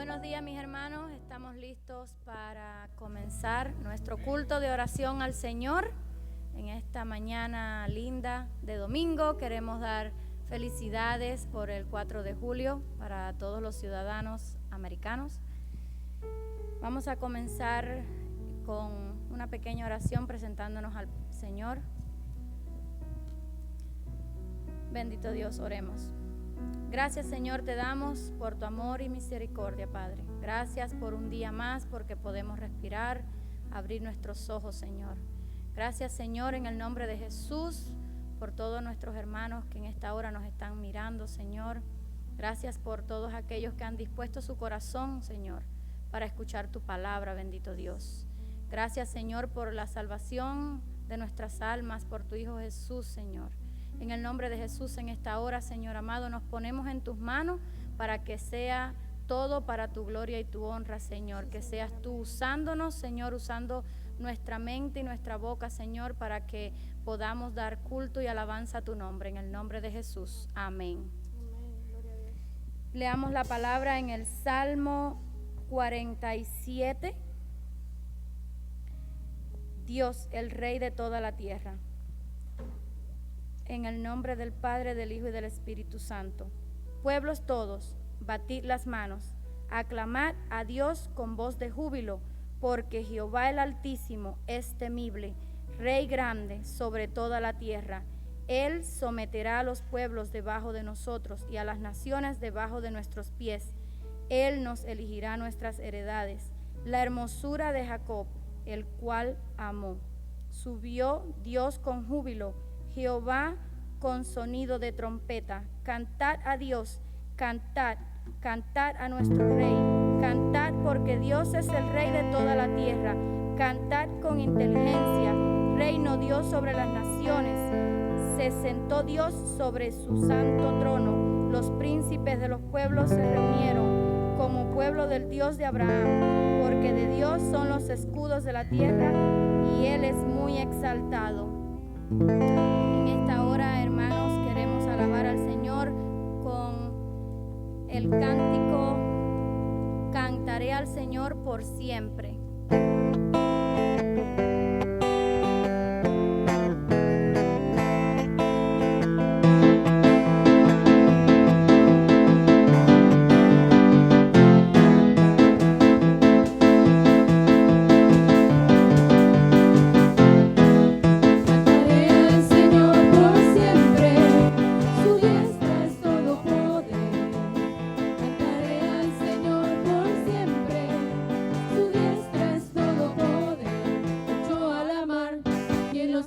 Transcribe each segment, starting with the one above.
Buenos días, mis hermanos. Estamos listos para comenzar nuestro culto de oración al Señor. En esta mañana linda de domingo queremos dar felicidades por el 4 de julio para todos los ciudadanos americanos. Vamos a comenzar con una pequeña oración presentándonos al Señor. Bendito Dios, oremos. Gracias, Señor, te damos por tu amor y misericordia, Padre. Gracias por un día más, porque podemos respirar, abrir nuestros ojos, Señor. Gracias, Señor, en el nombre de Jesús, por todos nuestros hermanos que en esta hora nos están mirando, Señor. Gracias por todos aquellos que han dispuesto su corazón, Señor, para escuchar tu palabra, bendito Dios. Gracias, Señor, por la salvación de nuestras almas, por tu Hijo Jesús, Señor. En el nombre de Jesús, en esta hora, Señor amado, nos ponemos en tus manos para que sea todo para tu gloria y tu honra, Señor. Que seas tú usándonos, Señor, usando nuestra mente y nuestra boca, Señor, para que podamos dar culto y alabanza a tu nombre. En el nombre de Jesús. Amén. Leamos la palabra en el Salmo 47. Dios, el Rey de toda la tierra. En el nombre del Padre, del Hijo y del Espíritu Santo. Pueblos todos, batid las manos, aclamad a Dios con voz de júbilo, porque Jehová el Altísimo es temible, Rey grande sobre toda la tierra. Él someterá a los pueblos debajo de nosotros y a las naciones debajo de nuestros pies. Él nos elegirá nuestras heredades, la hermosura de Jacob, el cual amó. Subió Dios con júbilo, Jehová con sonido de trompeta. Cantad a Dios, cantad, cantad a nuestro Rey. Cantad porque Dios es el Rey de toda la tierra. Cantad con inteligencia. Reino Dios sobre las naciones. Se sentó Dios sobre su santo trono. Los príncipes de los pueblos se reunieron como pueblo del Dios de Abraham. Porque de Dios son los escudos de la tierra y Él es muy exaltado. En esta hora, hermanos, queremos alabar al Señor con el cántico Cantaré al Señor por siempre.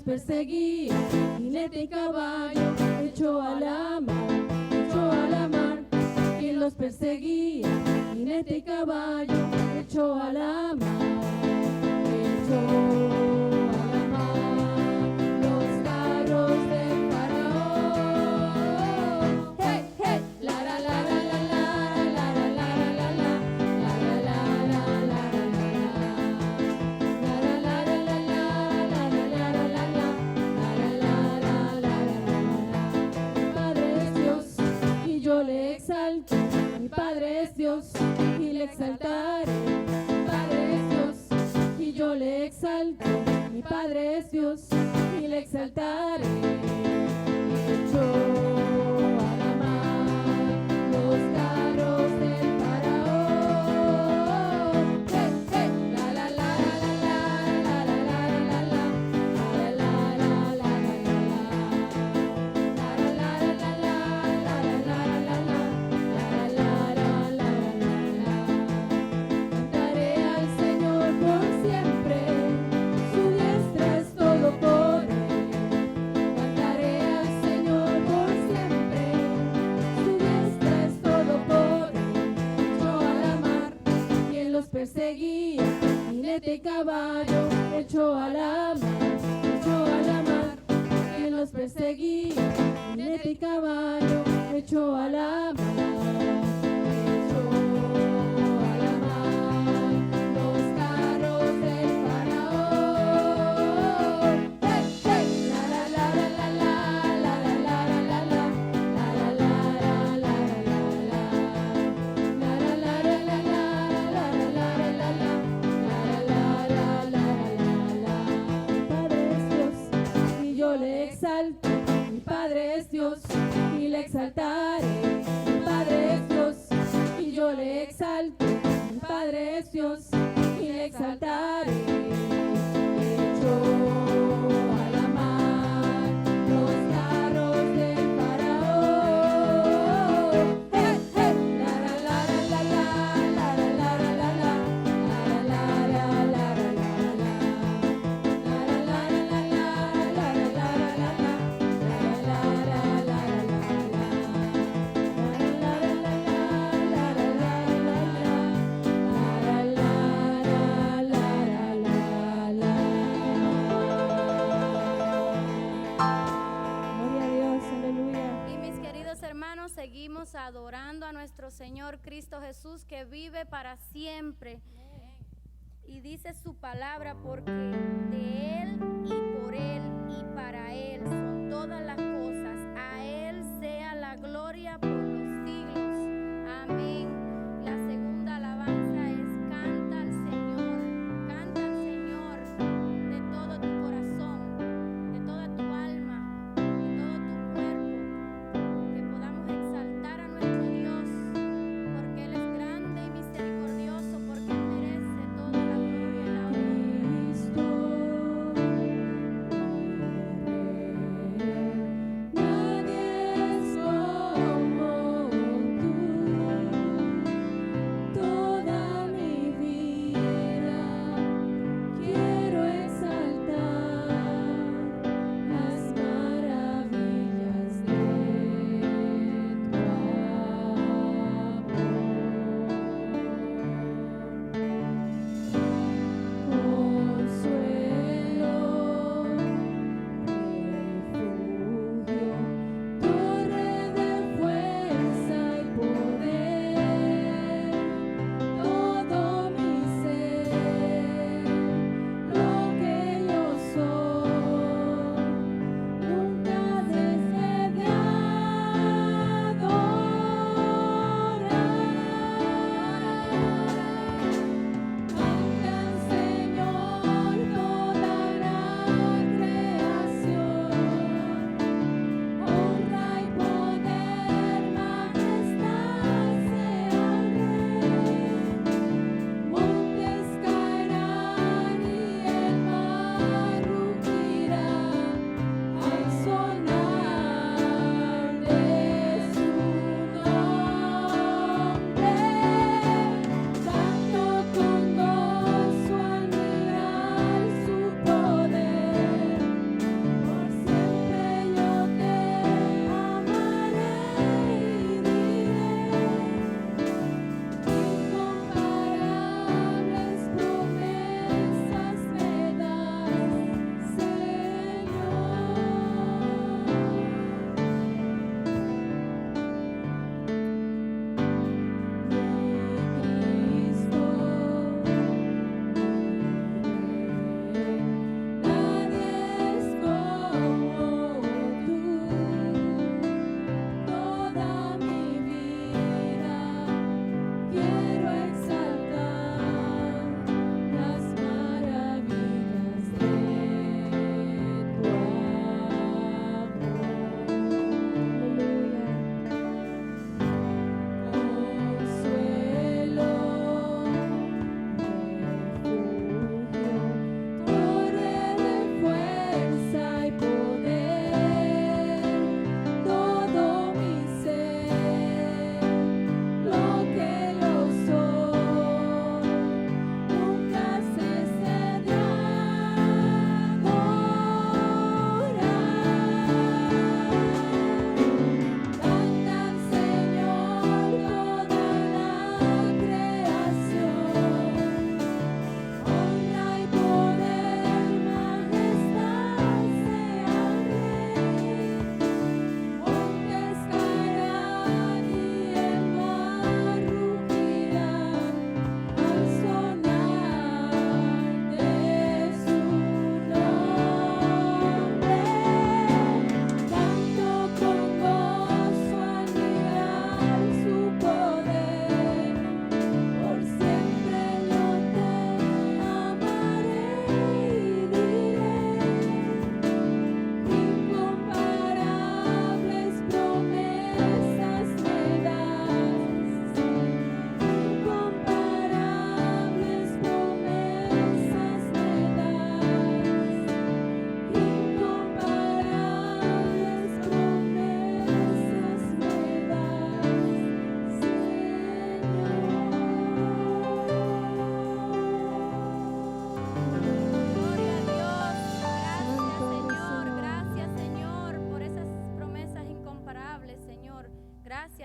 Perseguía, jinete y caballo, echó a la mar, quien los perseguía, jinete y caballo, echó a la mar, echó a la mar los carros del faraón. Hey, hey, la la la la la la la la la la la la la Mi Padre es Dios y le exaltaré. Mi Padre es Dios y yo le exalto. Mi Padre es Dios y le exaltaré. Echó a la mar los carros del faraón. Hey, hey, la la la la la la la la la la la la la Cantaré al Señor por siempre, su diestra es todo poder. Cantaré al Señor por siempre, su diestra es todo poder. Echó a la mar quien los perseguía, jinete y caballo, echó a la mar quien los perseguía, jinete y caballo, echó a la mar. La exalto. Mi Padre es Dios y le exaltaré. Mi Padre es Dios y yo le exalto. Mi Padre es Dios y le exaltaré. Hecho a la mar los carros del faraón. Hey, hey, la la la la la la la la la la la la la la Gloria a Dios, aleluya. Y mis queridos hermanos, seguimos adorando a nuestro Señor Cristo Jesús, que vive para siempre. Y dice su palabra, porque de Él y por Él y para Él son todas las cosas. A Él sea la gloria por los siglos. Amén. La segunda alabanza es canta al Señor de todo tu corazón, de toda tu alma, de todo tu cuerpo. Que podamos exaltar a nuestro Dios, porque Él es grande y misericordioso, porque Él merece toda la gloria y la honra. Cristo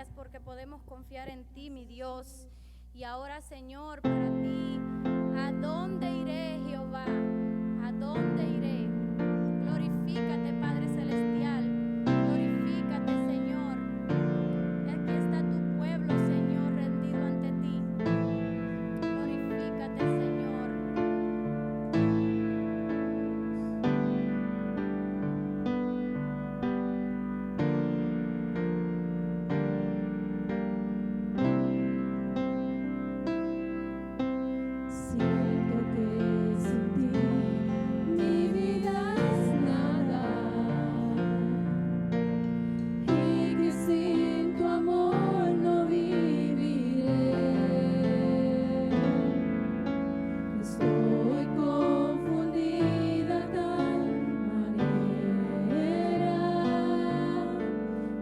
gracias porque podemos confiar en ti, mi Dios. Y ahora, Señor, para ti, ¿a dónde iré, Jehová? ¿A dónde iré? Glorifícate, Padre Celestial. Glorifícate, Señor. Y aquí está tu pueblo, Señor, rendido ante ti. Glorifícate, Señor. Siento que sin ti mi vida es nada, y que sin tu amor no viviré. Estoy confundida de tal manera,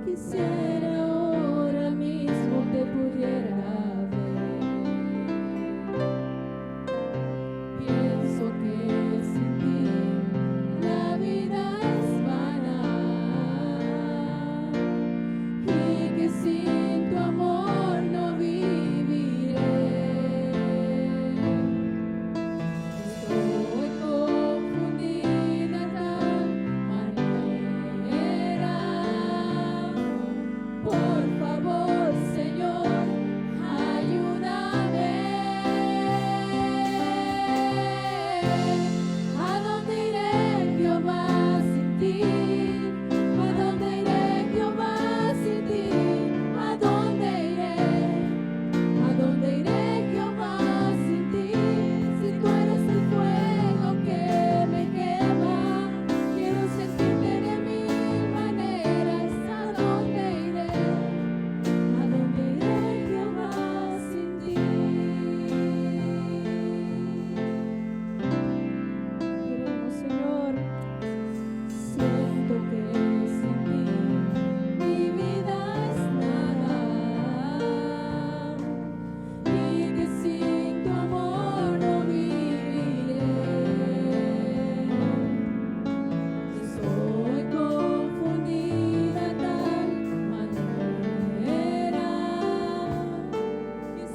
quisiera ahora mismo te pudiera ver. Pienso que sin ti la vida es vana, y que sin tu amor no viviré. Estoy confundida de tal manera. Por favor, Señor, ayúdame. ¿A dónde iré, Jehová, sin ti? ¿A dónde iré, Jehová, sin ti? ¿A dónde iré? ¿A dónde iré, Jehová, sin ti? Si tú eres el fuego que me quema, quiero sentirte de mil maneras. ¿A dónde iré? ¿A dónde iré, Jehová, sin ti? Queremos, Señor, siento que sin ti mi vida es nada, y que sin tu amor no viviré. Estoy confundida de tal manera.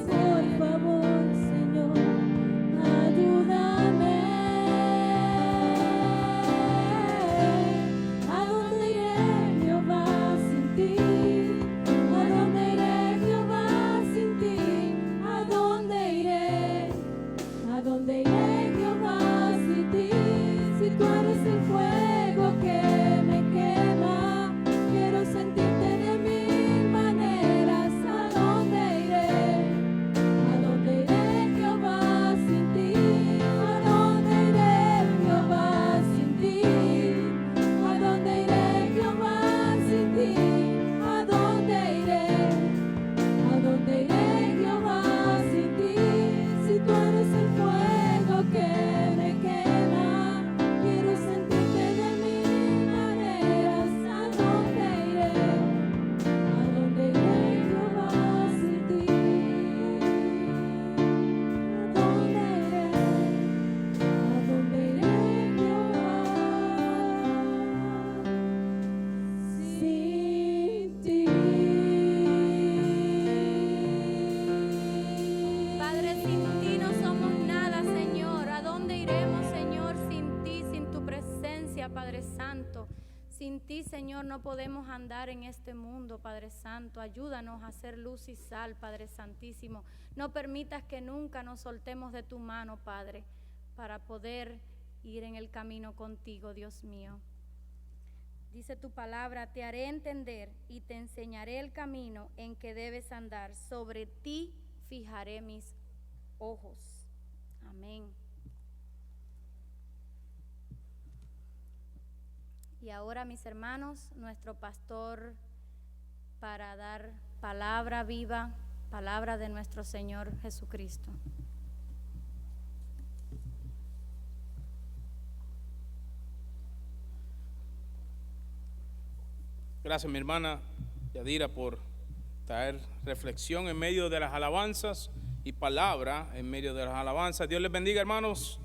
Por favor, Señor, ayúdame. ¿A dónde iré, Jehová, sin ti? ¿A dónde iré, Jehová, sin ti? ¿A dónde iré? ¿A dónde iré, Jehová, sin ti? Si tú eres el fuego que me quema, quiero sentirte de mil maneras. ¿A dónde iré? ¿A dónde iré, Jehová, sin ti? ¿A dónde iré, Jehová, sin ti? ¿A dónde iré, Jehová, sin ti? ¿A dónde iré? ¿A dónde iré, Jehová, sin ti? Si tú eres el fuego que me quema, quiero sentirte de mil maneras. ¿A dónde iré? ¿A dónde iré, Jehová, sin ti? ¿A dónde iré? ¿A dónde iré, Jehová, sin ti? Padre, sin ti no somos nada, Señor. ¿A dónde iremos, Señor, sin ti, sin tu presencia, Padre Santo? Sin ti, Señor, no podemos andar en este mundo, Padre Santo. Ayúdanos a hacer luz y sal, Padre Santísimo. No permitas que nunca nos soltemos de tu mano, Padre, para poder ir en el camino contigo, Dios mío. Dice tu palabra: te haré entender y te enseñaré el camino en que debes andar. Sobre ti fijaré mis ojos. Amén. Y ahora, mis hermanos, nuestro pastor, para dar palabra viva, palabra de nuestro Señor Jesucristo. Gracias, mi hermana Yadira, por traer reflexión en medio de las alabanzas y palabra en medio de las alabanzas. Dios les bendiga, hermanos.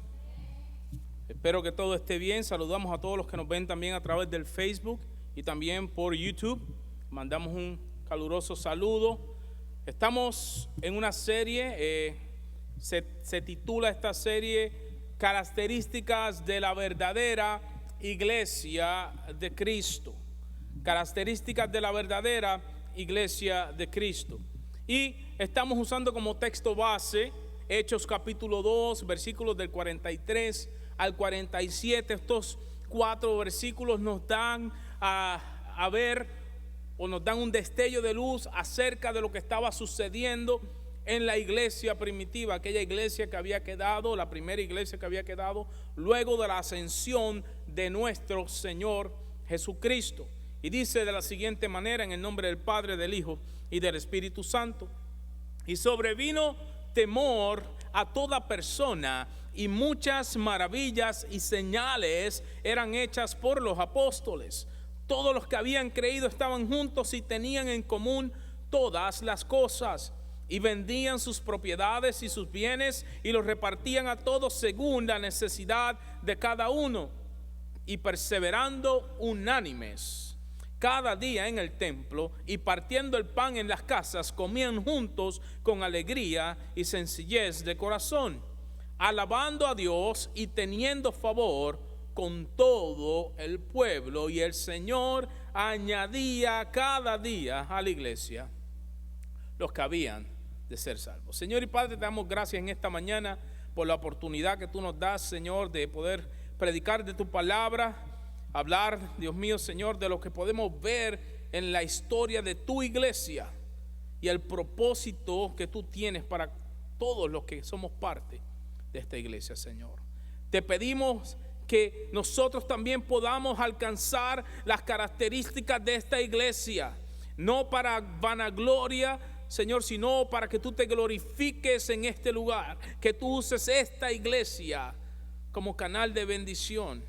Espero que todo esté bien. Saludamos a todos los que nos ven también a través del Facebook y también por YouTube. Mandamos un caluroso saludo. Estamos en una serie, se titula esta serie Características de la verdadera iglesia de Cristo. Características de la verdadera iglesia de Cristo. Y estamos usando como texto base Hechos capítulo 2, versículos del 43 al 47. Estos 4 versículos nos dan a ver, o nos dan un destello de luz acerca de lo que estaba sucediendo en la iglesia primitiva, aquella iglesia que había quedado, la primera iglesia que había quedado luego de la ascensión de nuestro Señor Jesucristo. Y dice de la siguiente manera: en el nombre del Padre, del Hijo y del Espíritu Santo. Y sobrevino temor a toda persona, y muchas maravillas y señales eran hechas por los apóstoles. Todos los que habían creído estaban juntos y tenían en común todas las cosas, y vendían sus propiedades y sus bienes y los repartían a todos según la necesidad de cada uno, y perseverando unánimes cada día en el templo y partiendo el pan en las casas, comían juntos con alegría y sencillez de corazón, alabando a Dios y teniendo favor con todo el pueblo. Y el Señor añadía cada día a la iglesia los que habían de ser salvos. Señor y Padre, te damos gracias en esta mañana por la oportunidad que tú nos das, Señor, de poder predicar de tu palabra, hablar, Dios mío, Señor, de lo que podemos ver en la historia de tu iglesia y el propósito que tú tienes para todos los que somos parte de esta iglesia, Señor. Te pedimos que nosotros también podamos alcanzar las características de esta iglesia, no para vanagloria, Señor, sino para que tú te glorifiques en este lugar, que tú uses esta iglesia como canal de bendición.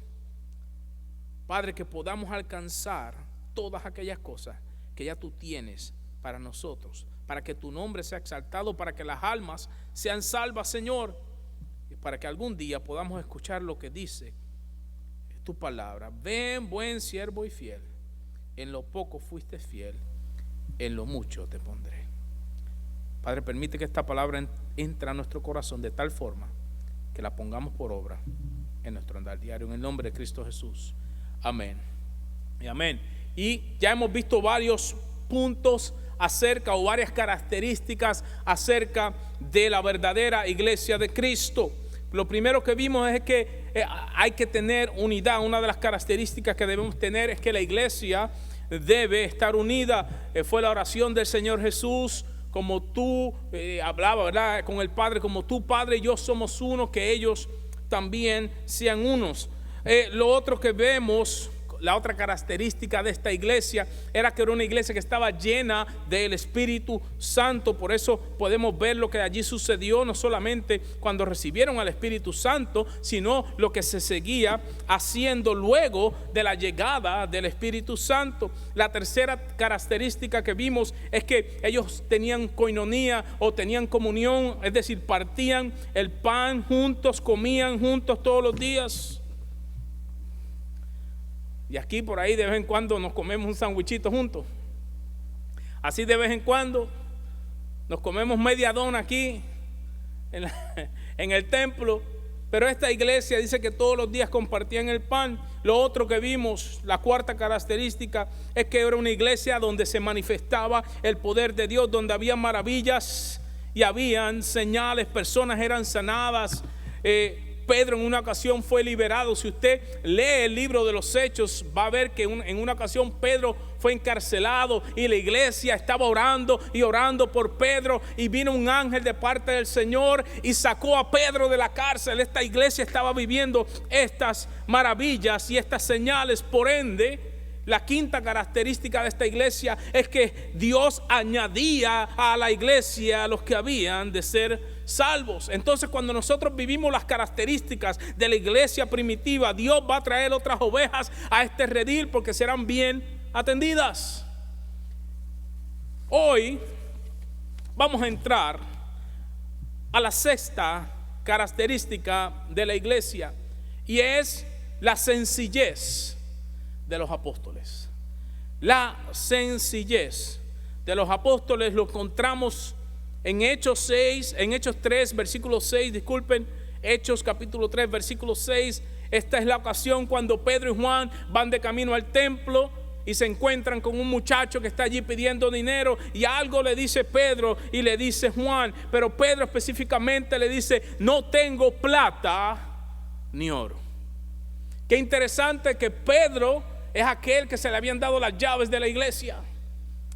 Padre, que podamos alcanzar todas aquellas cosas que ya tú tienes para nosotros, para que tu nombre sea exaltado, para que las almas sean salvas, Señor, y para que algún día podamos escuchar lo que dice tu palabra. Ven, buen siervo y fiel, en lo poco fuiste fiel, en lo mucho te pondré. Padre, permite que esta palabra entre a nuestro corazón de tal forma que la pongamos por obra en nuestro andar diario, en el nombre de Cristo Jesús. Amén y amén. Y ya hemos visto varios puntos acerca, o varias características acerca de la verdadera iglesia de Cristo. Lo primero que vimos es que hay que tener unidad. Una de las características que debemos tener es que la iglesia debe estar unida. Fue la oración del Señor Jesús, como tú hablaba, ¿verdad?, con el Padre, como tú, Padre, y yo somos uno, que ellos también sean unos. Lo otro que vemos, la otra característica de esta iglesia, era que era una iglesia que estaba llena del Espíritu Santo. Por eso podemos ver lo que allí sucedió, no solamente cuando recibieron al Espíritu Santo, sino lo que se seguía haciendo luego de la llegada del Espíritu Santo. La tercera característica que vimos es que ellos tenían coinonía, o tenían comunión, es decir, partían el pan juntos, comían juntos todos los días. Y aquí por ahí de vez en cuando nos comemos un sandwichito juntos. Así de vez en cuando nos comemos media dona aquí en el templo. Pero esta iglesia dice que todos los días compartían el pan. Lo otro que vimos, la cuarta característica, es que era una iglesia donde se manifestaba el poder de Dios, donde había maravillas y habían señales, personas eran sanadas. Pedro en una ocasión fue liberado. Si usted lee el libro de los Hechos, va a ver que en una ocasión Pedro fue encarcelado y la iglesia estaba orando y orando por Pedro, y vino un ángel de parte del Señor y sacó a Pedro de la cárcel. Esta iglesia estaba viviendo estas maravillas y estas señales. Por ende, la quinta característica de esta iglesia es que Dios añadía a la iglesia a los que habían de ser salvos. Entonces, cuando nosotros vivimos las características de la iglesia primitiva, Dios va a traer otras ovejas a este redil, porque serán bien atendidas. Hoy vamos a entrar a la sexta característica de la iglesia, y es la sencillez de los apóstoles. La sencillez de los apóstoles lo encontramos en Hechos 3, versículo 6, disculpen, Hechos capítulo 3, versículo 6. Esta es la ocasión cuando Pedro y Juan van de camino al templo y se encuentran con un muchacho que está allí pidiendo dinero, y algo le dice Pedro y le dice Juan, pero Pedro específicamente le dice: no tengo plata ni oro. Qué interesante que Pedro es aquel que se le habían dado las llaves de la iglesia.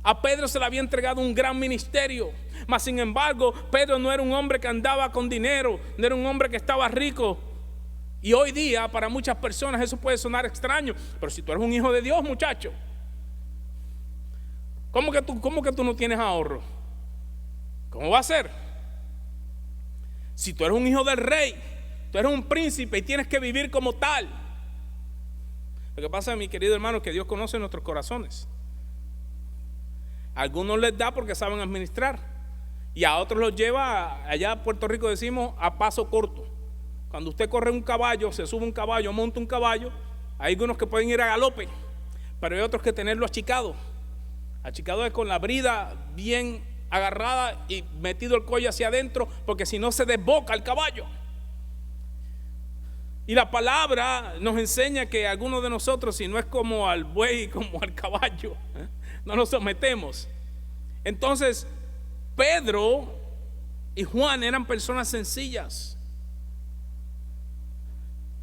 A Pedro se le había entregado un gran ministerio, mas sin embargo Pedro no era un hombre que andaba con dinero, no era un hombre que estaba rico. Y hoy día para muchas personas eso puede sonar extraño, pero si tú eres un hijo de Dios, muchacho, ¿cómo que tú no tienes ahorro? ¿Cómo va a ser? Si tú eres un hijo del rey, tú eres un príncipe y tienes que vivir como tal. Lo que pasa, mi querido hermano, es que Dios conoce nuestros corazones. A algunos les da porque saben administrar, y a otros los lleva, allá en Puerto Rico decimos, a paso corto. Cuando usted corre un caballo, se sube un caballo, monta un caballo, hay algunos que pueden ir a galope, pero hay otros que tenerlo achicado. Achicado es con la brida bien agarrada y metido el cuello hacia adentro, porque si no se desboca el caballo. Y la palabra nos enseña que algunos de nosotros, si no es como al buey, como al caballo, no nos sometemos. Entonces Pedro y Juan eran personas sencillas,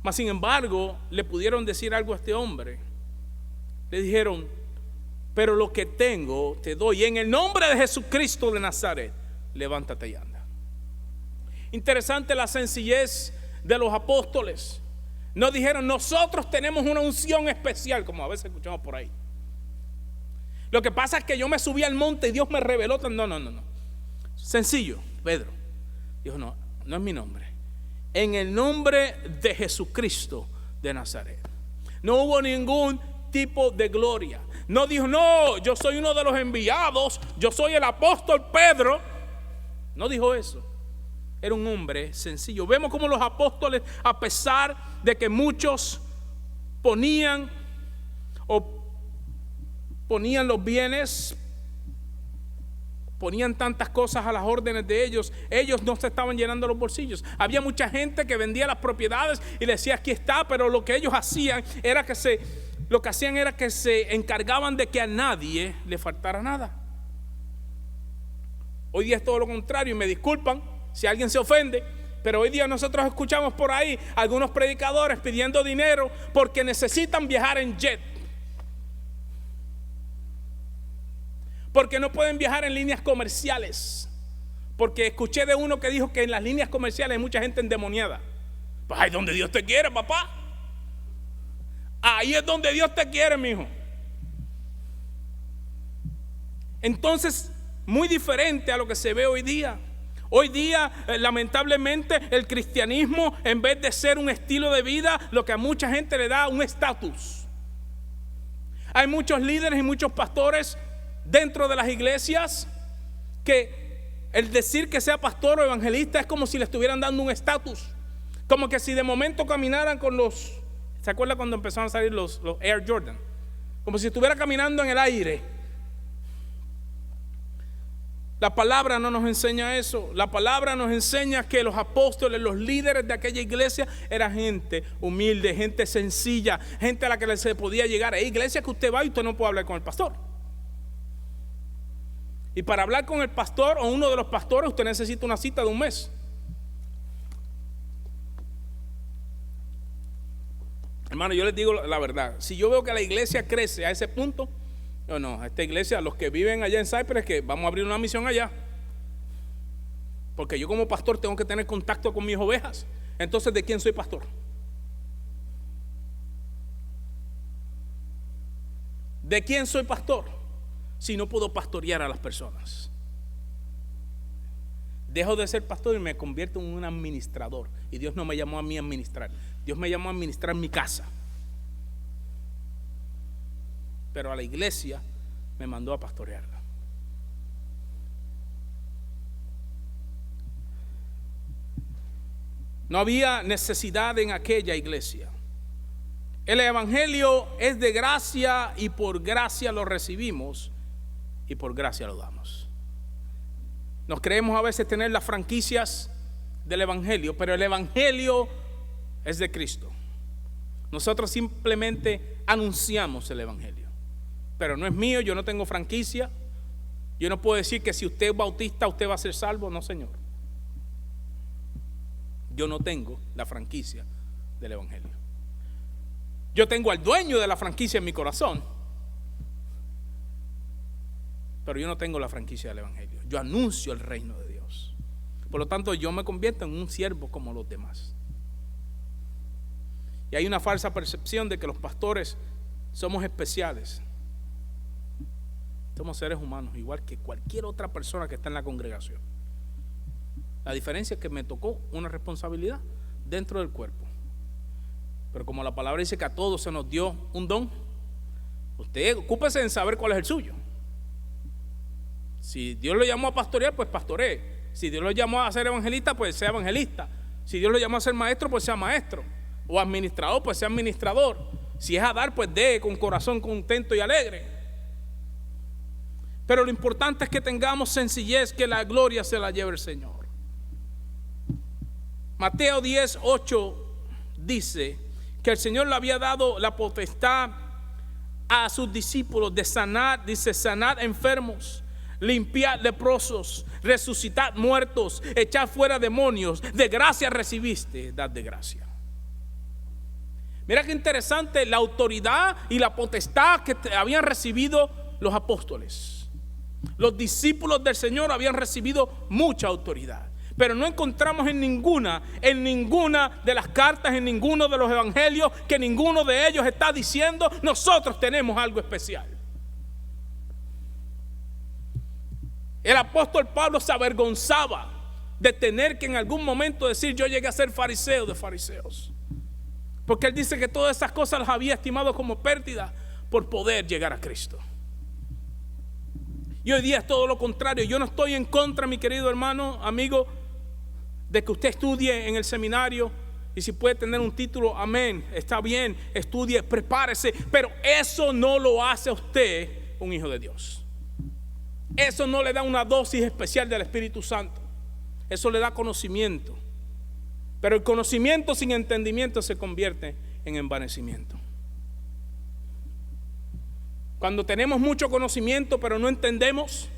mas sin embargo le pudieron decir algo a este hombre. Le dijeron: pero lo que tengo te doy, en el nombre de Jesucristo de Nazaret, levántate y anda. Interesante la sencillez de los apóstoles. No dijeron: nosotros tenemos una unción especial, como a veces escuchamos por ahí. Lo que pasa es que yo me subí al monte y Dios me reveló. No. Sencillo. Pedro dijo: no es mi nombre, en el nombre de Jesucristo de Nazaret. No hubo ningún tipo de gloria. No dijo: no, yo soy uno de los enviados, yo soy el apóstol Pedro. No dijo eso. Era un hombre sencillo. Vemos cómo los apóstoles, a pesar de que muchos ponían los bienes, ponían tantas cosas a las órdenes de ellos, ellos no se estaban llenando los bolsillos. Había mucha gente que vendía las propiedades y le decía: aquí está, pero lo que ellos hacían era que se encargaban de que a nadie le faltara nada. Hoy día es todo lo contrario, y me disculpan si alguien se ofende, pero hoy día nosotros escuchamos por ahí algunos predicadores pidiendo dinero porque necesitan viajar en jet, porque no pueden viajar en líneas comerciales, porque escuché de uno que dijo que en las líneas comerciales hay mucha gente endemoniada. Pues ahí es donde Dios te quiere, papá. Ahí es donde Dios te quiere, mijo. Entonces, muy diferente a lo que se ve hoy día. Hoy día, lamentablemente, el cristianismo, en vez de ser un estilo de vida, lo que a mucha gente le da un estatus. Hay muchos líderes y muchos pastores dentro de las iglesias que el decir que sea pastor o evangelista es como si le estuvieran dando un estatus. Como que si de momento caminaran con los... ¿Se acuerda cuando empezaron a salir los Air Jordan? Como si estuviera caminando en el aire. La palabra no nos enseña eso. La palabra nos enseña que los apóstoles, los líderes de aquella iglesia, eran gente humilde, gente sencilla, gente a la que se podía llegar. Hay iglesias que usted va y usted no puede hablar con el pastor. Y para hablar con el pastor o uno de los pastores, usted necesita una cita de un mes. Hermano, yo les digo la verdad. Si yo veo que la iglesia crece a ese punto, no, esta iglesia, los que viven allá en Cypress, que vamos a abrir una misión allá. Porque yo como pastor tengo que tener contacto con mis ovejas. Entonces, ¿de quién soy pastor? ¿De quién soy pastor? Si no puedo pastorear a las personas. Dejo de ser pastor y me convierto en un administrador. Y Dios no me llamó a mí a administrar. Dios me llamó a administrar mi casa. Pero a la iglesia me mandó a pastorearla. No había necesidad en aquella iglesia. El evangelio es de gracia y por gracia lo recibimos y por gracia lo damos. Nos creemos a veces tener las franquicias del Evangelio, pero el Evangelio es de Cristo. Nosotros simplemente anunciamos el Evangelio, pero no es mío, yo no tengo franquicia. Yo no puedo decir que si usted es bautista usted va a ser salvo. No, Señor. Yo no tengo la franquicia del Evangelio. Yo tengo al dueño de la franquicia en mi corazón, pero yo no tengo la franquicia del Evangelio. Yo anuncio el reino de Dios. Por lo tanto, yo me convierto en un siervo como los demás. Y hay una falsa percepción de que los pastores somos especiales. Somos seres humanos, igual que cualquier otra persona que está en la congregación. La diferencia es que me tocó una responsabilidad dentro del cuerpo. Pero como la palabra dice que a todos se nos dio un don, usted ocúpese en saber cuál es el suyo. Si Dios lo llamó a pastorear, pues pastoree. Si Dios lo llamó a ser evangelista, pues sea evangelista. Si Dios lo llamó a ser maestro, pues sea maestro. O administrador, pues sea administrador. Si es a dar, pues dé con corazón contento y alegre. Pero lo importante es que tengamos sencillez, que la gloria se la lleve el Señor. Mateo 10:8 dice que el Señor le había dado la potestad a sus discípulos de sanar, dice, sanad enfermos, limpiar leprosos, resucitar muertos, echar fuera demonios. De gracia recibiste, dad de gracia. Mira qué interesante la autoridad y la potestad que habían recibido los apóstoles. Los discípulos del Señor habían recibido mucha autoridad, pero no encontramos en ninguna de las cartas, en ninguno de los evangelios, que ninguno de ellos está diciendo nosotros tenemos algo especial. El apóstol Pablo se avergonzaba de tener que en algún momento decir yo llegué a ser fariseo de fariseos, porque él dice que todas esas cosas las había estimado como pérdida por poder llegar a Cristo. Y hoy día es todo lo contrario. Yo no estoy en contra, mi querido hermano, amigo, de que usted estudie en el seminario, y si puede tener un título, amén, está bien, estudie, prepárese, pero eso no lo hace a usted un hijo de Dios. Eso no le da una dosis especial del Espíritu Santo. Eso le da conocimiento, pero el conocimiento sin entendimiento se convierte en envanecimiento. Cuando tenemos mucho conocimiento pero no entendemos,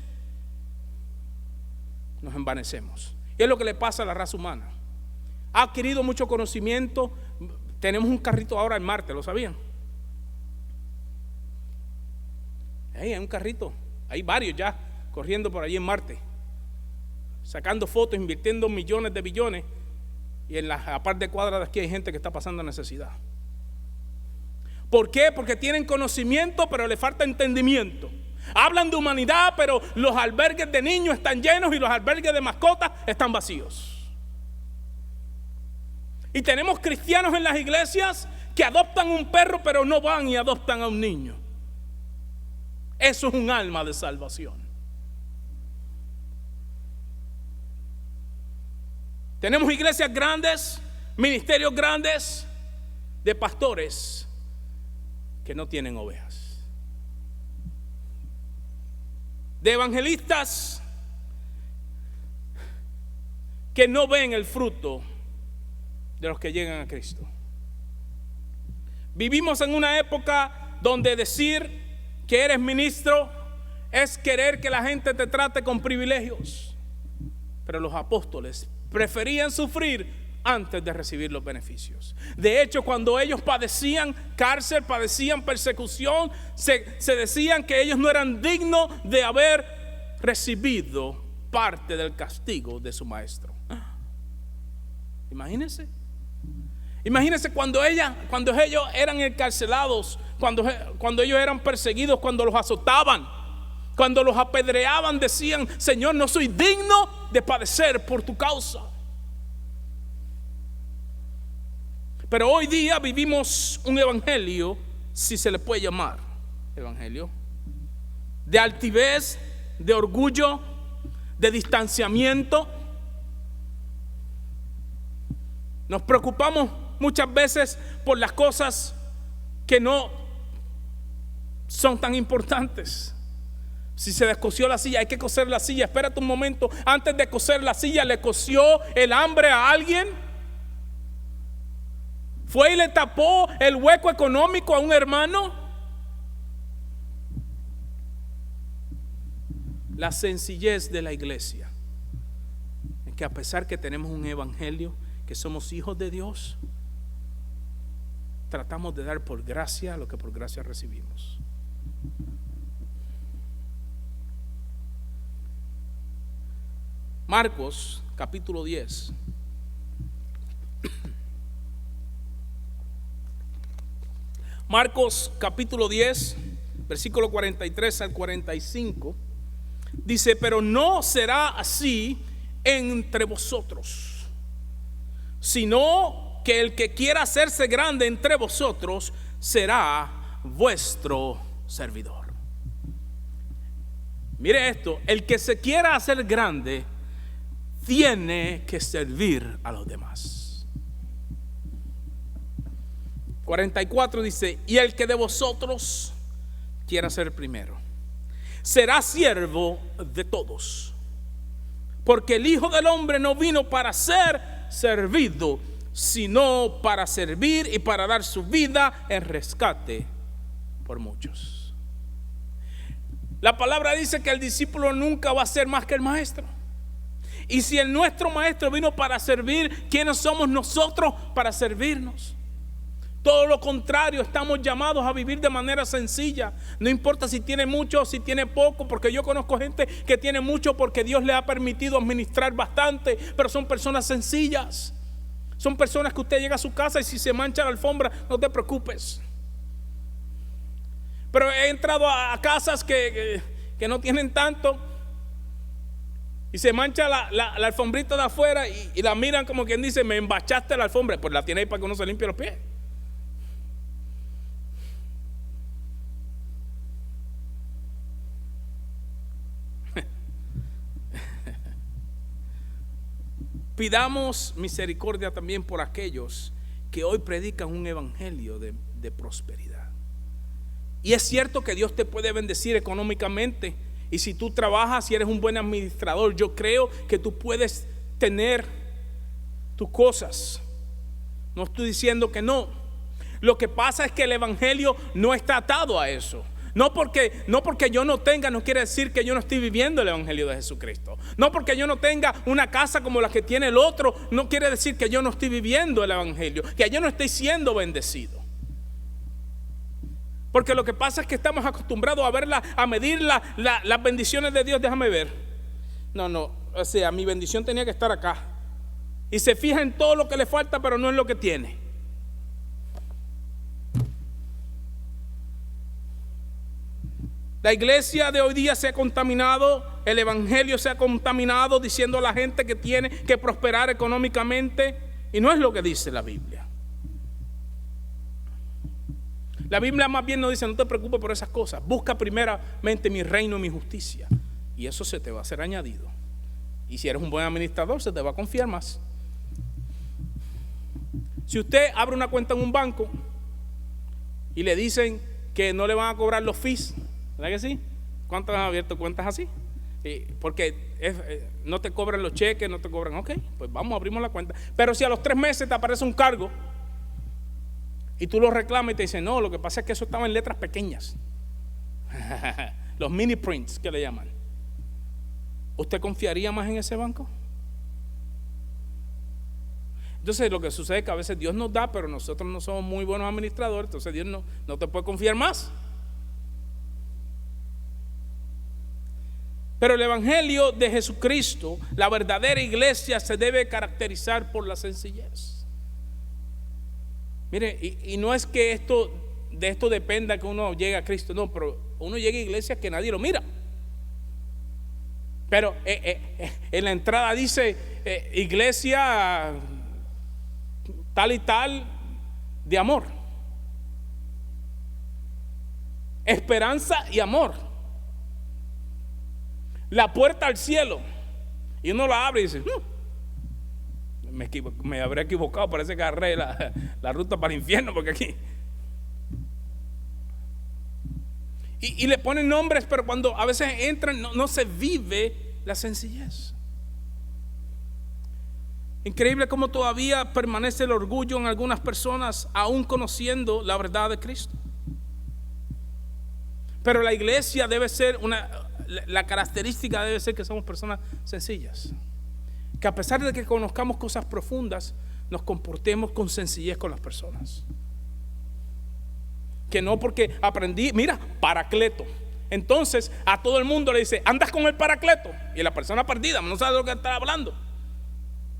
nos envanecemos. Y es lo que le pasa a la raza humana. Ha adquirido mucho conocimiento. Tenemos un carrito ahora en Marte, ¿lo sabían? Hay un carrito, hay varios ya corriendo por allí en Marte, sacando fotos, invirtiendo millones de billones. Y en la par de cuadras de aquí hay gente que está pasando necesidad. ¿Por qué? Porque tienen conocimiento pero le falta entendimiento. Hablan de humanidad, pero los albergues de niños están llenos y los albergues de mascotas están vacíos. Y tenemos cristianos en las iglesias que adoptan un perro pero no van y adoptan a un niño. Eso es un alma de salvación. Tenemos iglesias grandes, ministerios grandes de pastores que no tienen ovejas, de evangelistas que no ven el fruto de los que llegan a Cristo. Vivimos en una época donde decir que eres ministro es querer que la gente te trate con privilegios, pero los apóstoles preferían sufrir antes de recibir los beneficios. De hecho, cuando ellos padecían cárcel, padecían persecución, se decían que ellos no eran dignos de haber recibido parte del castigo de su maestro. Imagínense. Imagínense cuando ellos eran encarcelados, cuando ellos eran perseguidos, cuando los azotaban, cuando los apedreaban, decían: Señor, no soy digno de padecer por tu causa. Pero hoy día vivimos un evangelio, si se le puede llamar evangelio, de altivez, de orgullo, de distanciamiento. Nos preocupamos muchas veces por las cosas que no son tan importantes. Si se descosió la silla, hay que coser la silla. Espérate un momento, antes de coser la silla, ¿le cosió el hambre a alguien? ¿Fue y le tapó el hueco económico a un hermano? La sencillez de la iglesia es que a pesar que tenemos un evangelio, que somos hijos de Dios, tratamos de dar por gracia lo que por gracia recibimos. Marcos capítulo 10. Marcos capítulo 10, versículo 43 al 45. Dice: pero no será así entre vosotros, sino que el que quiera hacerse grande entre vosotros será vuestro servidor. Mire esto, el que se quiera hacer grande tiene que servir a los demás. 44 dice: y el que de vosotros quiera ser primero, será siervo de todos. Porque el Hijo del Hombre no vino para ser servido, sino para servir y para dar su vida en rescate por muchos. La palabra dice que el discípulo nunca va a ser más que el maestro. Y si el nuestro maestro vino para servir, ¿quiénes somos nosotros para servirnos? Todo lo contrario, estamos llamados a vivir de manera sencilla. No importa si tiene mucho o si tiene poco, porque yo conozco gente que tiene mucho porque Dios le ha permitido administrar bastante, pero son personas sencillas. Son personas que usted llega a su casa y si se mancha la alfombra, no te preocupes. Pero he entrado a casas que no tienen tanto y se mancha la alfombrita de afuera y la miran como quien dice: me embachaste la alfombra. Pues la tiene ahí para que uno se limpie los pies. Pidamos misericordia también por aquellos que hoy predican un evangelio de prosperidad. Y es cierto que Dios te puede bendecir económicamente, y si tú trabajas y eres un buen administrador, yo creo que tú puedes tener tus cosas. No estoy diciendo que no. Lo que pasa es que el evangelio no está atado a eso. No porque yo no tenga, no quiere decir que yo no estoy viviendo el evangelio de Jesucristo. No porque yo no tenga una casa como la que tiene el otro, no quiere decir que yo no estoy viviendo el evangelio, que yo no estoy siendo bendecido. Porque lo que pasa es que estamos acostumbrados a medir las bendiciones de Dios. Déjame ver. No, o sea, mi bendición tenía que estar acá. Y se fija en todo lo que le falta, pero no en lo que tiene. La iglesia de hoy día se ha contaminado, el evangelio se ha contaminado diciendo a la gente que tiene que prosperar económicamente, y no es lo que dice la Biblia. La Biblia más bien nos dice: no te preocupes por esas cosas, busca primeramente mi reino y mi justicia, y eso se te va a ser añadido. Y si eres un buen administrador, se te va a confiar más. Si usted abre una cuenta en un banco y le dicen que no le van a cobrar los fees, ¿verdad que sí? ¿Cuántos han abierto cuentas así? Porque no te cobran los cheques, no te cobran. Ok, pues vamos, abrimos la cuenta. Pero si a los 3 meses te aparece un cargo y tú lo reclamas y te dicen: no, lo que pasa es que eso estaba en letras pequeñas. Los mini prints que le llaman. ¿Usted confiaría más en ese banco? Entonces lo que sucede es que a veces Dios nos da, pero nosotros no somos muy buenos administradores. Entonces Dios no te puede confiar más. Pero el evangelio de Jesucristo, la verdadera iglesia, se debe caracterizar por la sencillez. Mire, y no es que de esto dependa que uno llegue a Cristo, no, pero uno llega a iglesias que nadie lo mira. Pero en la entrada dice iglesia tal y tal de amor, esperanza y amor, la puerta al cielo. Y uno la abre y dice: me habré equivocado, parece que agarré la ruta para el infierno, porque aquí. Y le ponen nombres, pero cuando a veces entran no se vive la sencillez. Increíble cómo todavía permanece el orgullo en algunas personas, aún conociendo la verdad de Cristo. Pero la iglesia debe ser la característica debe ser que somos personas sencillas. Que a pesar de que conozcamos cosas profundas, nos comportemos con sencillez con las personas. Que no porque aprendí, mira, Paracleto. Entonces a todo el mundo le dice, andas con el Paracleto. Y la persona perdida no sabe de lo que está hablando.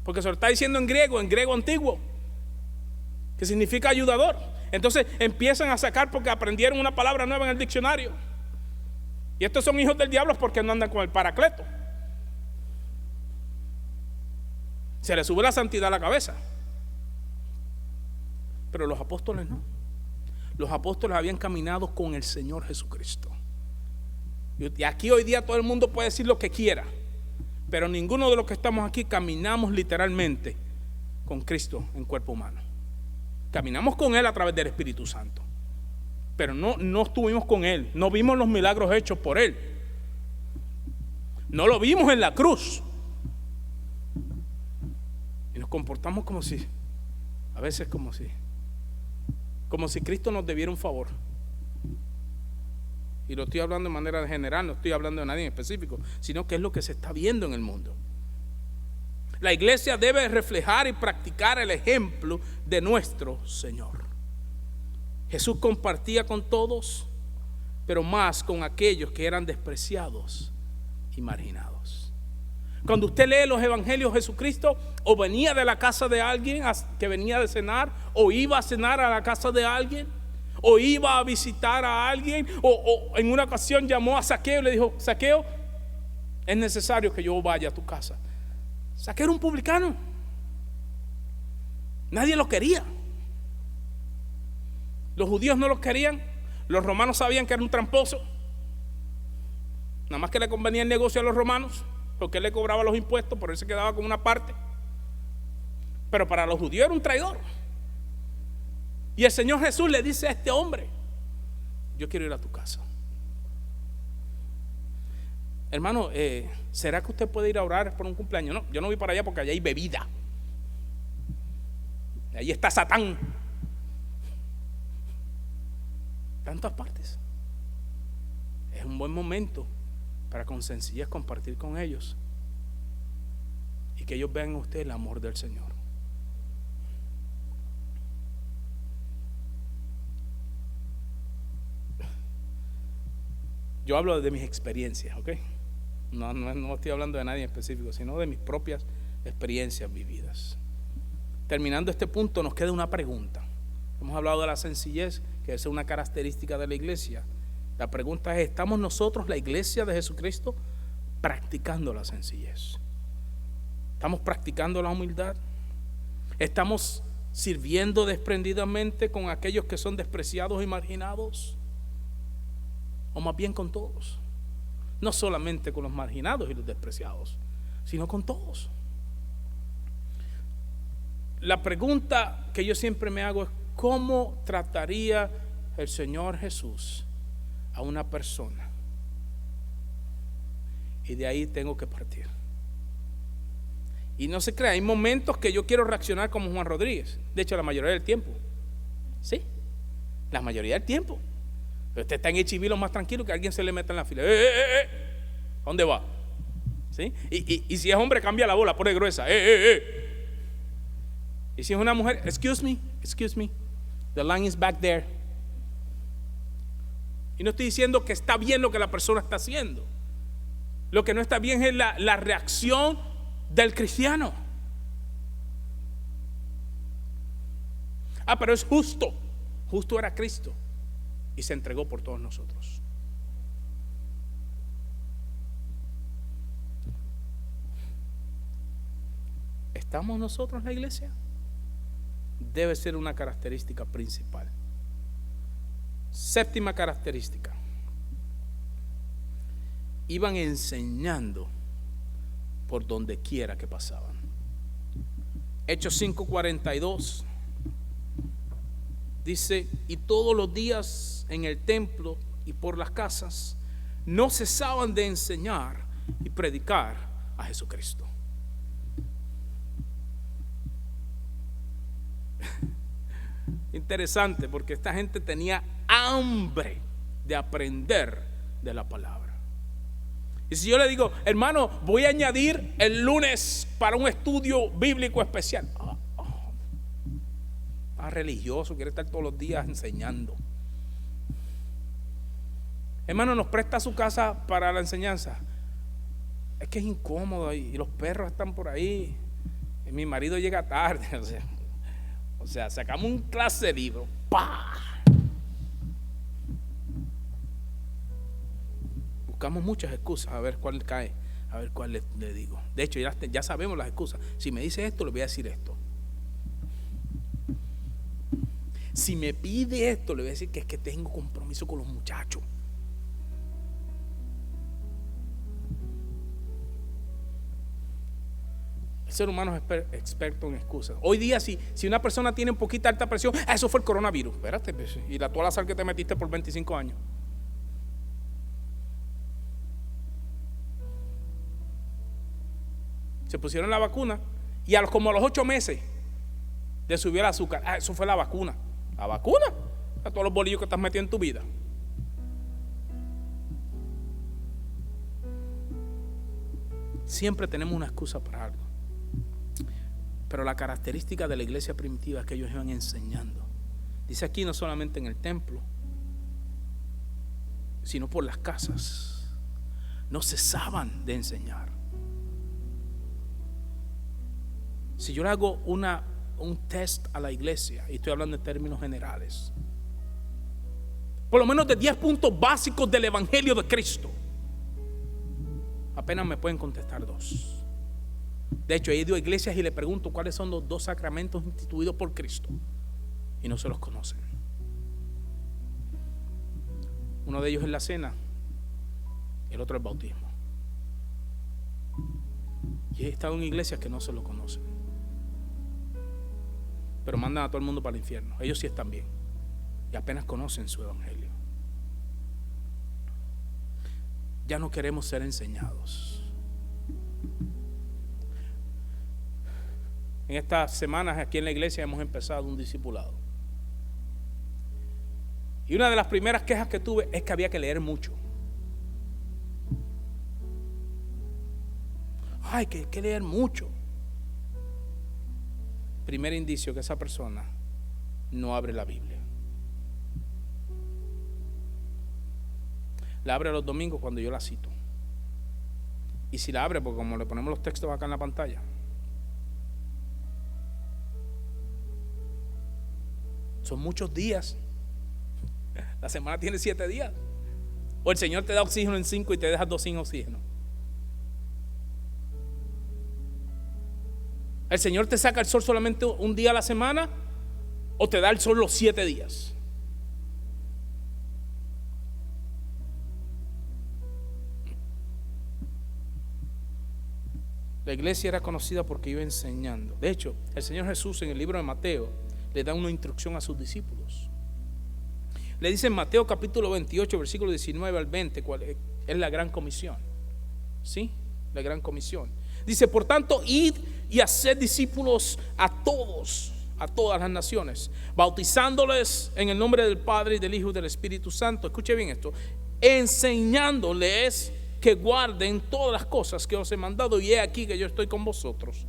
Porque se lo está diciendo en griego antiguo, que significa ayudador. Entonces empiezan a sacar porque aprendieron una palabra nueva en el diccionario. Y estos son hijos del diablo porque no andan con el Paracleto. Se les sube la santidad a la cabeza. Pero los apóstoles no. Los apóstoles habían caminado con el Señor Jesucristo. Y aquí hoy día todo el mundo puede decir lo que quiera, pero ninguno de los que estamos aquí caminamos literalmente con Cristo en cuerpo humano. Caminamos con Él a través del Espíritu Santo, pero no estuvimos con Él. No vimos los milagros hechos por Él. No lo vimos en la cruz. Y nos comportamos como si, a veces como si Cristo nos debiera un favor. Y lo estoy hablando de manera general, no estoy hablando de nadie en específico, sino que es lo que se está viendo en el mundo. La iglesia debe reflejar y practicar el ejemplo de nuestro Señor. Jesús compartía con todos, pero más con aquellos que eran despreciados y marginados. Cuando usted lee los evangelios, Jesucristo o venía de la casa de alguien que venía de cenar, o iba a cenar a la casa de alguien, o iba a visitar a alguien, o en una ocasión llamó a Zaqueo y le dijo, Zaqueo, es necesario que yo vaya a tu casa. Zaqueo era un publicano. Nadie lo quería. Los judíos no lo querían. Los romanos sabían que era un tramposo. Nada más que le convenía el negocio a los romanos, porque él le cobraba los impuestos, por eso se quedaba con una parte. Pero para los judíos era un traidor. Y el Señor Jesús le dice a este hombre, yo quiero ir a tu casa. Hermano, ¿será que usted puede ir a orar por un cumpleaños? No, yo no voy para allá porque allá hay bebida. Ahí está Satán. Tantas partes. Es un buen momento para con sencillez compartir con ellos y que ellos vean en usted el amor del Señor. Yo hablo de mis experiencias, ¿ok? No estoy hablando de nadie en específico, sino de mis propias experiencias vividas. Terminando este punto, nos queda una pregunta. Hemos hablado de la sencillez, que es una característica de la iglesia. La pregunta es, ¿estamos nosotros, la iglesia de Jesucristo, practicando la sencillez? ¿Estamos practicando la humildad? ¿Estamos sirviendo desprendidamente con aquellos que son despreciados y marginados? O más bien con todos. No solamente con los marginados y los despreciados, sino con todos. La pregunta que yo siempre me hago es, ¿cómo trataría el Señor Jesús a una persona? Y de ahí tengo que partir. Y no se crea, hay momentos que yo quiero reaccionar como Juan Rodríguez. De hecho, la mayoría del tiempo. Sí, la mayoría del tiempo. Pero usted está en Echivilo más tranquilo que alguien se le meta en la fila. ¿Dónde va? ¿Sí? Y si es hombre, cambia la bola, pone gruesa. Y si es una mujer, excuse me, the line is back there. Y no estoy diciendo que está bien lo que la persona está haciendo. Lo que no está bien es la reacción del cristiano. Pero es justo. Justo era Cristo y se entregó por todos nosotros. ¿Estamos nosotros en la iglesia? Debe ser una característica principal. Séptima característica. Iban enseñando por donde quiera que pasaban. Hechos 5:42 dice, y todos los días en el templo y por las casas no cesaban de enseñar y predicar a Jesucristo. Interesante, porque esta gente tenía hambre de aprender de la palabra. Y si yo le digo, hermano, voy a añadir el lunes para un estudio bíblico especial, religioso, quiere estar todos los días enseñando. Hermano, nos presta su casa para la enseñanza. Es que es incómodo y los perros están por ahí. Y mi marido llega tarde. O sea, sacamos un clase de libro. ¡Pah! Buscamos muchas excusas a ver cuál cae, a ver cuál le digo. De hecho, ya sabemos las excusas. Si me dice esto, le voy a decir esto. Si me pide esto, le voy a decir que es que tengo compromiso con los muchachos. El ser humano es experto en excusas. Hoy día, si una persona tiene un poquito alta presión, eso fue el coronavirus. Espérate, y la toda la sal que te metiste por 25 años. Se pusieron la vacuna y como a los 8 meses le subió el azúcar. Eso fue la vacuna. La vacuna, a todos los bolillos que estás metiendo en tu vida. Siempre tenemos una excusa para algo. Pero la característica de la iglesia primitiva es que ellos iban enseñando. Dice aquí, no solamente en el templo, sino por las casas. No cesaban de enseñar. Si yo le hago un test a la iglesia, y estoy hablando en términos generales, por lo menos de 10 puntos básicos del evangelio de Cristo, apenas me pueden contestar 2. De hecho, he ido a iglesias y le pregunto cuáles son los 2 sacramentos instituidos por Cristo y no se los conocen. Uno de ellos es la cena, el otro es el bautismo. Y he estado en iglesias que no se lo conocen, pero mandan a todo el mundo para el infierno. Ellos sí están bien y apenas conocen su evangelio. Ya no queremos ser enseñados. En estas semanas aquí en la iglesia hemos empezado un discipulado. Y una de las primeras quejas que tuve es que había que leer mucho. Ay, que hay que leer mucho. Primer indicio que esa persona no abre la Biblia. La abre los domingos cuando yo la cito. Y si la abre, porque como le ponemos los textos acá en la pantalla, son muchos días. La semana tiene 7 días. O el Señor te da oxígeno en 5 y te deja 2 sin oxígeno. ¿El Señor te saca el sol solamente un día a la semana o te da el sol los 7 días? La iglesia era conocida porque iba enseñando. De hecho, el Señor Jesús en el libro de Mateo le da una instrucción a sus discípulos. Le dice en Mateo capítulo 28, versículo 19 al 20, cuál es la gran comisión. ¿Sí? La gran comisión. Dice, por tanto, id y haced discípulos a todas las naciones, bautizándoles en el nombre del Padre y del Hijo y del Espíritu Santo. Escuche bien esto. Enseñándoles que guarden todas las cosas que os he mandado, y he aquí que yo estoy con vosotros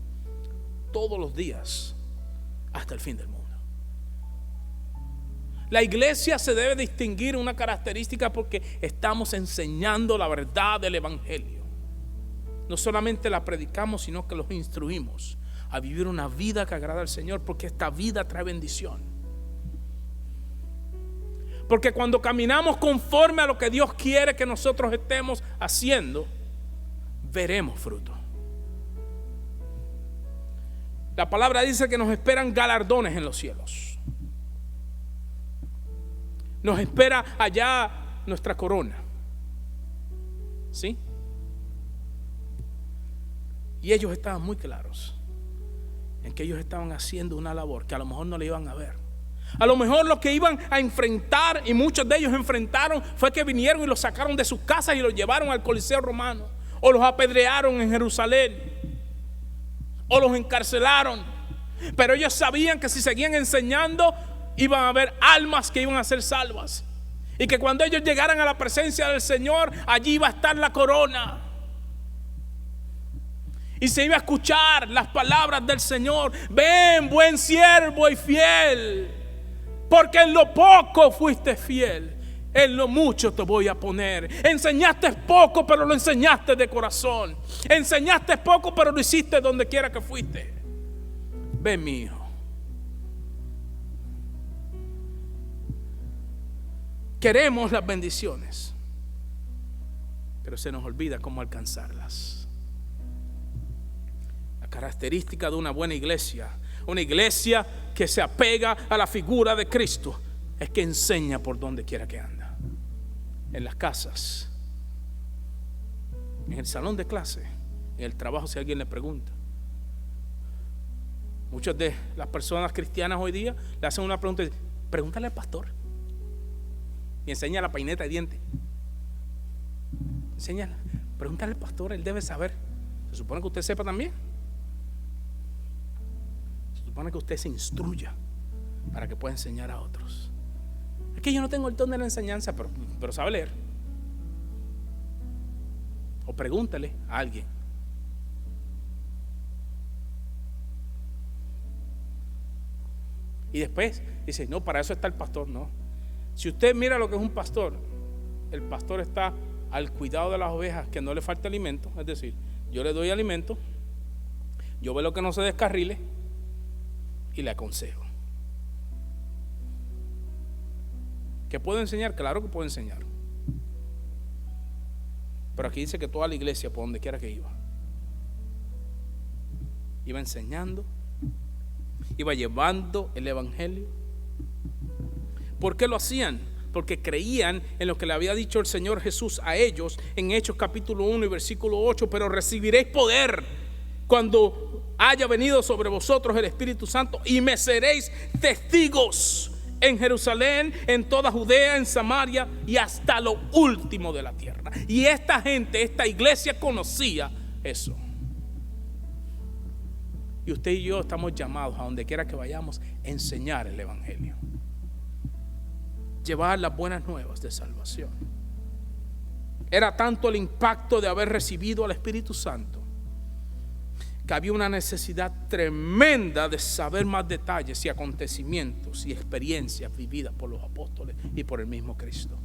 todos los días hasta el fin del mundo. La iglesia se debe distinguir una característica porque estamos enseñando la verdad del evangelio. No solamente la predicamos, sino que los instruimos a vivir una vida que agrada al Señor, porque esta vida trae bendición. Porque cuando caminamos conforme a lo que Dios quiere que nosotros estemos haciendo, veremos fruto. La palabra dice que nos esperan galardones en los cielos. Nos espera allá nuestra corona. ¿Sí? Y ellos estaban muy claros en que ellos estaban haciendo una labor que a lo mejor no le iban a ver, A lo mejor lo que iban a enfrentar, y muchos de ellos enfrentaron, fue que vinieron y los sacaron de sus casas y los llevaron al Coliseo Romano, o los apedrearon en Jerusalén, o los encarcelaron. Pero ellos sabían que si seguían enseñando, iban a haber almas que iban a ser salvas, y que cuando ellos llegaran a la presencia del Señor, allí iba a estar la corona. Y se iba a escuchar las palabras del Señor: ven, buen siervo y fiel, porque en lo poco fuiste fiel, en lo mucho te voy a poner. Enseñaste poco, pero lo enseñaste de corazón. Enseñaste poco, pero lo hiciste donde quiera que fuiste. Ven, mi hijo. Queremos las bendiciones, pero se nos olvida cómo alcanzarlas. La característica de una buena iglesia, una iglesia que se apega a la figura de Cristo, es que enseña por donde quiera que anda. En las casas, en el salón de clase, en el trabajo, si alguien le pregunta. Muchas de las personas cristianas hoy día le hacen una pregunta: pregúntale al pastor. Y enseña la peineta de dientes. Enséñala, pregúntale al pastor, él debe saber. Se supone que usted sepa también. Se supone que usted se instruya para que pueda enseñar a otros. Es que yo no tengo el don de la enseñanza, pero sabe leer. O pregúntale a alguien. Y después dice: no, para eso está el pastor. No. Si usted mira lo que es un pastor, el pastor está al cuidado de las ovejas, que no le falta alimento. Es decir, yo le doy alimento, yo veo lo que no se descarrile y le aconsejo. ¿Que puedo enseñar? Claro que puedo enseñar. Pero aquí dice que toda la iglesia, por donde quiera que iba enseñando, iba llevando el evangelio. ¿Por qué lo hacían? Porque creían en lo que le había dicho el Señor Jesús a ellos en Hechos capítulo 1 y versículo 8: pero recibiréis poder cuando haya venido sobre vosotros el Espíritu Santo, y me seréis testigos en Jerusalén, en toda Judea, en Samaria y hasta lo último de la tierra. Y esta gente, esta iglesia conocía eso. Y usted y yo estamos llamados, a donde quiera que vayamos, a enseñar el evangelio, llevar las buenas nuevas de salvación. Era tanto el impacto de haber recibido al Espíritu Santo que había una necesidad tremenda de saber más detalles y acontecimientos y experiencias vividas por los apóstoles y por el mismo Cristo.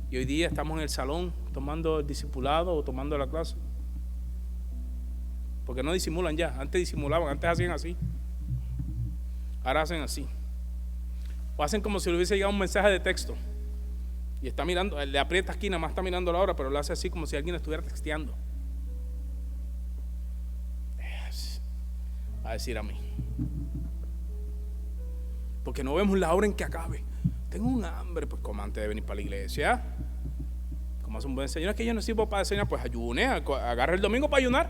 Y hoy día estamos en el salón tomando el discipulado o tomando la clase, porque no disimulan ya. Antes disimulaban, antes hacían así, ahora hacen así, o hacen como si le hubiese llegado un mensaje de texto y está mirando, le aprieta aquí, nada más está mirando la hora, pero lo hace así como si alguien estuviera texteando. Va a decir a mí, porque no vemos la hora en que acabe. Tengo un hambre, pues coma antes de venir para la iglesia. Como hace un buen señor, es que yo no sirvo para enseñar, pues ayune, agarre el domingo para ayunar.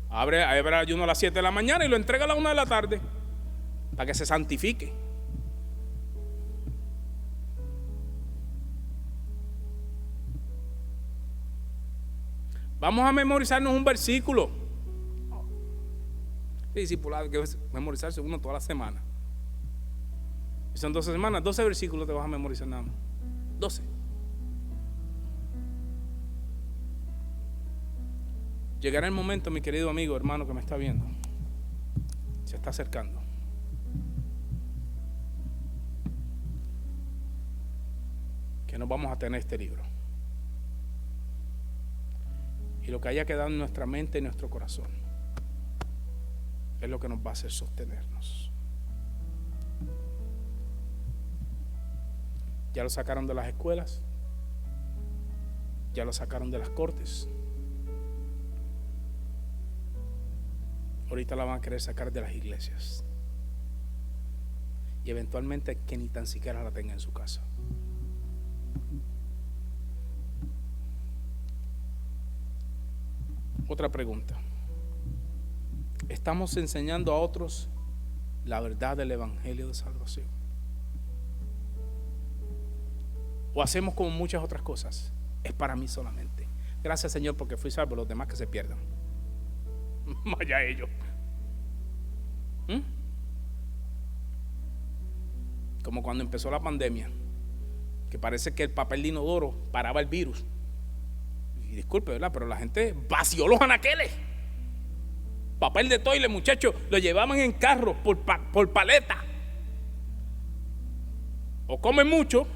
Abre ayuno a las 7 de la mañana y lo entrega a la 1 de la tarde para que se santifique. Vamos a memorizarnos un versículo. Discipulado, que es memorizarse uno toda la semana. Y son 12 semanas, 12 versículos te vas a memorizar nada más. 12. Llegará el momento, mi querido amigo, hermano que me está viendo, se está acercando, que no vamos a tener este libro. Y lo que haya quedado en nuestra mente y nuestro corazón es lo que nos va a hacer sostenernos. Ya lo sacaron de las escuelas, ya lo sacaron de las cortes. Ahorita la van a querer sacar de las iglesias. Y eventualmente que ni tan siquiera la tenga en su casa. Otra pregunta. estamos enseñando a otros la verdad del evangelio de salvación? O hacemos como muchas otras cosas, es para mí solamente. Gracias, Señor, porque fui salvo, los demás que se pierdan. Vaya ellos. Como cuando empezó la pandemia, que parece que el papel de inodoro paraba el virus. Y disculpe, ¿verdad? Pero la gente vació los anaqueles. Papel de toile, muchachos, lo llevaban en carro por paleta. O comen mucho,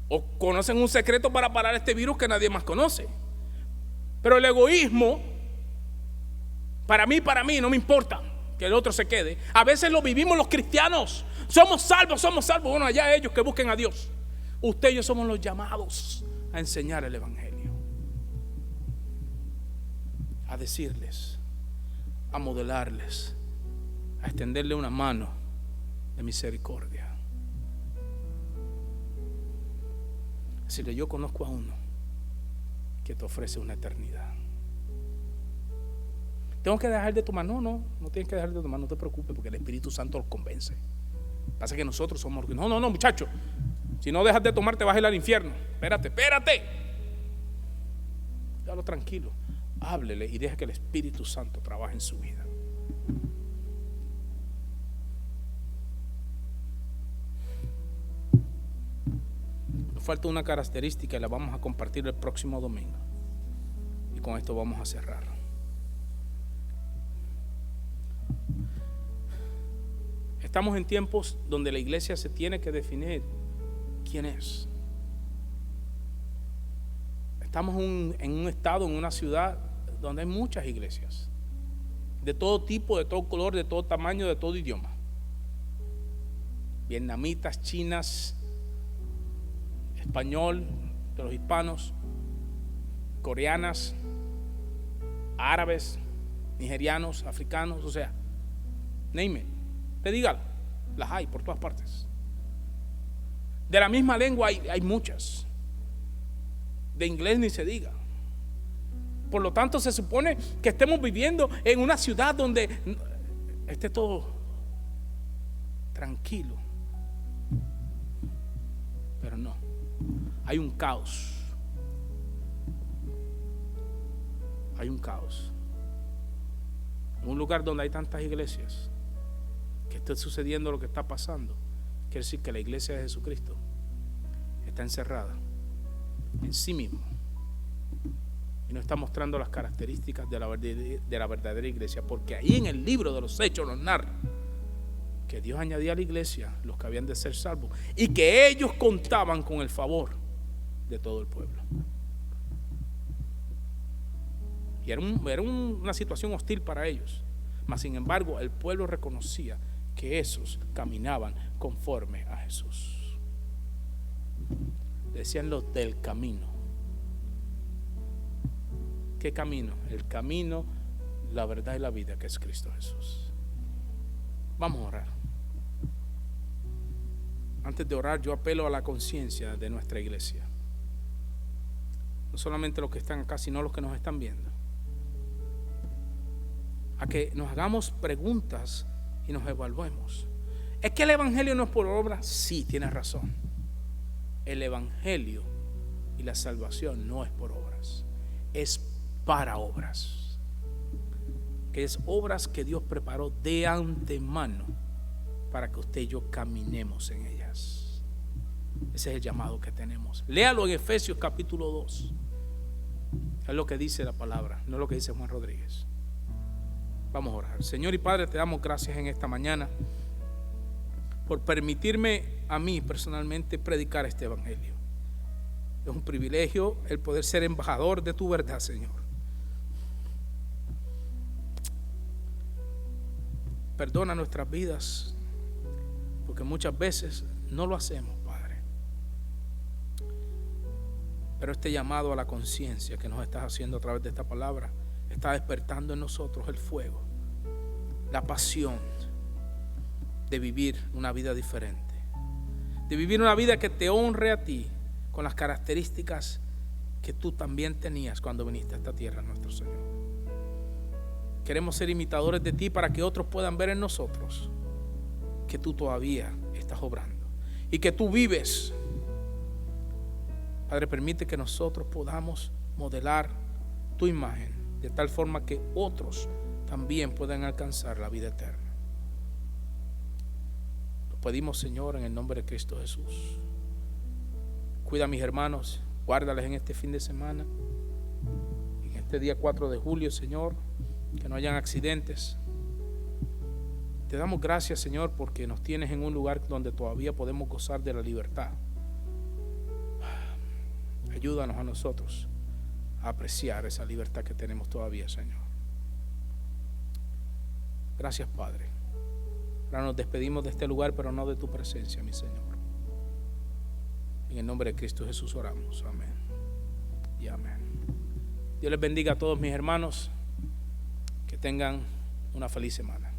o conocen un secreto para parar este virus que nadie más conoce. Pero el egoísmo, para mí, no me importa que el otro se quede. A veces lo vivimos los cristianos. Somos salvos. Bueno, allá ellos que busquen a Dios. Usted y yo somos los llamados a enseñar el evangelio, a decirles, a modelarles, a extenderle una mano de misericordia. Decirle, yo conozco a uno que te ofrece una eternidad. ¿Tengo que dejar de tomar? No tienes que dejar de tomar, no te preocupes, porque el Espíritu Santo los convence. Pasa que nosotros somos, no, muchacho, si no dejas de tomar te vas a ir al infierno. Espérate. Déjalo tranquilo, háblele y deja que el Espíritu Santo trabaje en su vida. Nos falta una característica y la vamos a compartir el próximo domingo. Y con esto vamos a cerrar. Estamos en tiempos donde la iglesia se tiene que definir quién es. Estamos en un estado, en una ciudad donde hay muchas iglesias, de todo tipo, de todo color, de todo tamaño, de todo idioma. Vietnamitas, chinas, español, de los hispanos, coreanas, árabes, nigerianos, africanos, o sea, name it. Te dígalo, las hay por todas partes. De la misma lengua hay muchas. De inglés ni se diga. Por lo tanto, se supone que estemos viviendo en una ciudad donde esté todo tranquilo. Pero no, hay un caos. Hay un caos. En un lugar donde hay tantas iglesias, que esté sucediendo lo que está pasando, quiere decir que la iglesia de Jesucristo está encerrada en sí mismo y no está mostrando las características de la verdadera iglesia, porque ahí en el libro de los Hechos nos narra que Dios añadía a la iglesia los que habían de ser salvos y que ellos contaban con el favor de todo el pueblo. Y era una situación hostil para ellos, mas sin embargo el pueblo reconocía que esos caminaban conforme a Jesús. Decían los del camino. ¿Qué camino? El camino, la verdad y la vida, que es Cristo Jesús. Vamos a orar. Antes de orar, yo apelo a la conciencia de nuestra iglesia. No solamente los que están acá, sino los que nos están viendo. A que nos hagamos preguntas y nos evaluemos. ¿Es que el evangelio no es por obra? Sí, tienes razón. El evangelio y la salvación no es por obras, es para obras. Que es obras que Dios preparó de antemano para que usted y yo caminemos en ellas. Ese es el llamado que tenemos. Léalo en Efesios capítulo 2. Es lo que dice la palabra, no es lo que dice Juan Rodríguez. Vamos a orar. Señor y Padre, te damos gracias en esta mañana por permitirme a mí personalmente predicar este evangelio. Es un privilegio el poder ser embajador de tu verdad, Señor. Perdona nuestras vidas, porque muchas veces no lo hacemos, Padre. Pero este llamado a la conciencia que nos estás haciendo a través de esta palabra está despertando en nosotros el fuego, la pasión de vivir una vida diferente, de vivir una vida que te honre a ti con las características que tú también tenías cuando viniste a esta tierra, nuestro Señor. Queremos ser imitadores de ti para que otros puedan ver en nosotros que tú todavía estás obrando y que tú vives. Padre, permite que nosotros podamos modelar tu imagen de tal forma que otros también puedan alcanzar la vida eterna. Lo pedimos, Señor, en el nombre de Cristo Jesús. Cuida a mis hermanos, guárdales en este fin de semana, en este día 4 de julio, Señor, que no hayan accidentes. Te damos gracias, Señor, porque nos tienes en un lugar donde todavía podemos gozar de la libertad. Ayúdanos a nosotros a apreciar esa libertad que tenemos todavía, Señor. Gracias, Padre. Ahora nos despedimos de este lugar, pero no de tu presencia, mi Señor. En el nombre de Cristo Jesús oramos. Amén y amén. Dios les bendiga a todos mis hermanos. Que tengan una feliz semana.